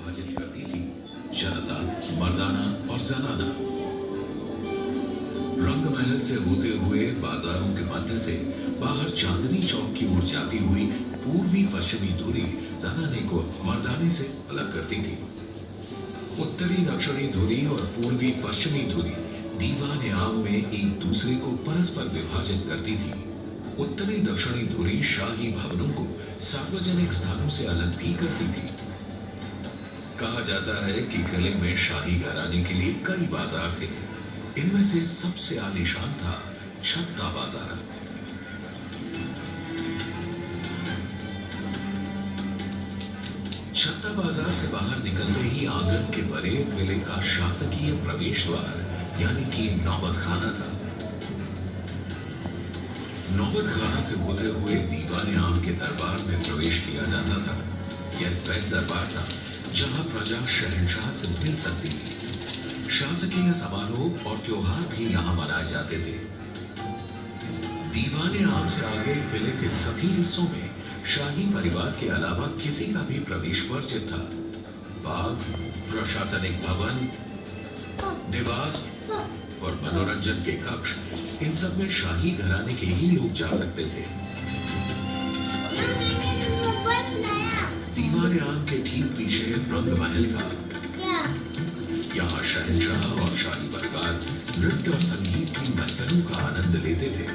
विभाजित करती थी, जनता, मर्दाना और जनाना। रंग महल से होते हुए बाजारों के मध्य से बाहर चांदनी चौक की ओर जाती हुई पूर्वी पश्चिमी धुरी जनाने को मर्दाने से अलग करती थी। उत्तरी दक्षिणी धुरी और पूर्वी पश्चिमी धुरी दीवान आम में एक दूसरे को परस्पर विभाजित करती थी। उत्तरी दक्षिणी धुरी शाही भवनों को सार्वजनिक स्थानों से अलग भी करती थी। कहा जाता है कि किले में शाही घराने के लिए कई बाजार थे। इनमें से सबसे आलीशान था छत्ता बाजार। छत्ता बाजार से बाहर निकलते ही आंगन के परे किले का शासकीय प्रवेश द्वार यानी कि नौबत खाना था। नौबत खाना से होते हुए दीवान आम के दरबार में प्रवेश किया जाता था। यह तय दरबार था जहां प्रजा शहंशाह से मिल सकती थी। शासकीय समारोह और त्योहार भी यहां मनाए जाते थे। दीवान आम से आगे किले के सभी हिस्सों में शाही परिवार के अलावा किसी का भी प्रवेश वर्जित था। बाग, प्रशासनिक भवन, निवास और मनोरंजन के कक्ष, इन सब में शाही घराने के ही लोग जा सकते थे। दीवान आम के ठीक पीछे रंग महल था। यहाँ शहंशाह और शाही परिवार नृत्य और संगीत की महफिलों का आनंद लेते थे।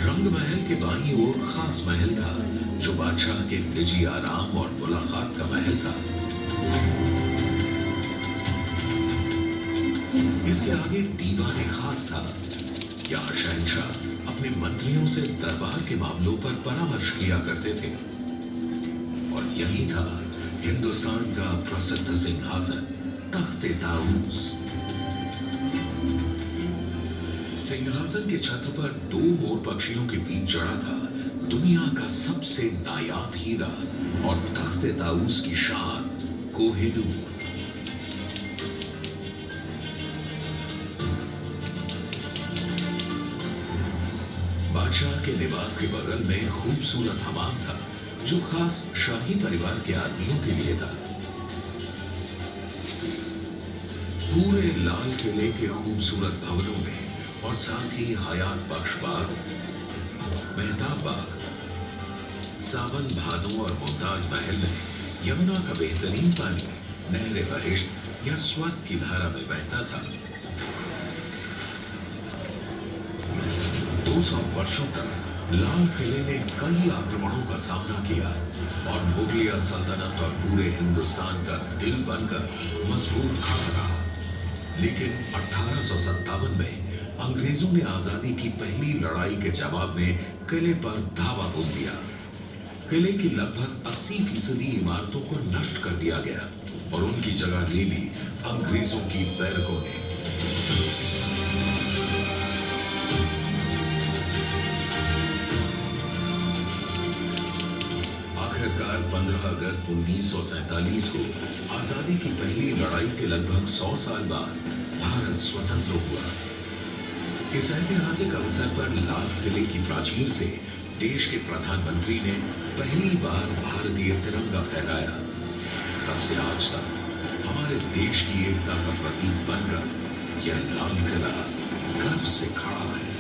रंग महल के बाईं ओर खास महल था जो बादशाह के निजी आराम और मुलाकात का महल था। इसके आगे दीवान खास था। यहाँ शहंशाह अपने मंत्रियों से दरबार के मामलों पर परामर्श किया करते थे। और यही था हिंदुस्तान का प्रसिद्ध सिंहासन तख्ते ताऊस। सिंहासन के छत पर दो मोर पक्षियों के बीच चढ़ा था दुनिया का सबसे नायाब हीरा और तख्ते ताऊस की शान कोहिनूर। बादशाह के निवास के बगल में खूबसूरत हमाम था जो खास शाही परिवार के आदमियों के लिए था। पूरे लाल किले के खूबसूरत भवनों में और साथ ही हयात बख्श बाग, मेहताब बाग, सावन भादों और मुमताज महल में यमुना का बेहतरीन पानी नहरे बहिश्त या स्वर्ग की धारा में बहता था। 200 वर्षों तक लाल किले ने कई आक्रमणों का सामना किया और मुगलिया सल्तनत और पूरे हिंदुस्तान का दिल बनकर मजबूत खड़ा रहा। लेकिन 1857 में अंग्रेजों ने आजादी की पहली लड़ाई के जवाब में किले पर धावा बोल दिया। किले की लगभग 80% इमारतों को नष्ट कर दिया गया और उनकी जगह ले ली अंग्रेजों की बैरकों ने। आखिरकार 15 अगस्त 1947 को आजादी की पहली लड़ाई के लगभग 100 साल बाद भारत स्वतंत्र हुआ। इस ऐतिहासिक अवसर पर लाल किले की प्राचीर से देश के प्रधानमंत्री ने पहली बार भारतीय तिरंगा फहराया। तब से आज तक हमारे देश की एकता का प्रतीक बनकर यह लाल किला गर्व से खड़ा है।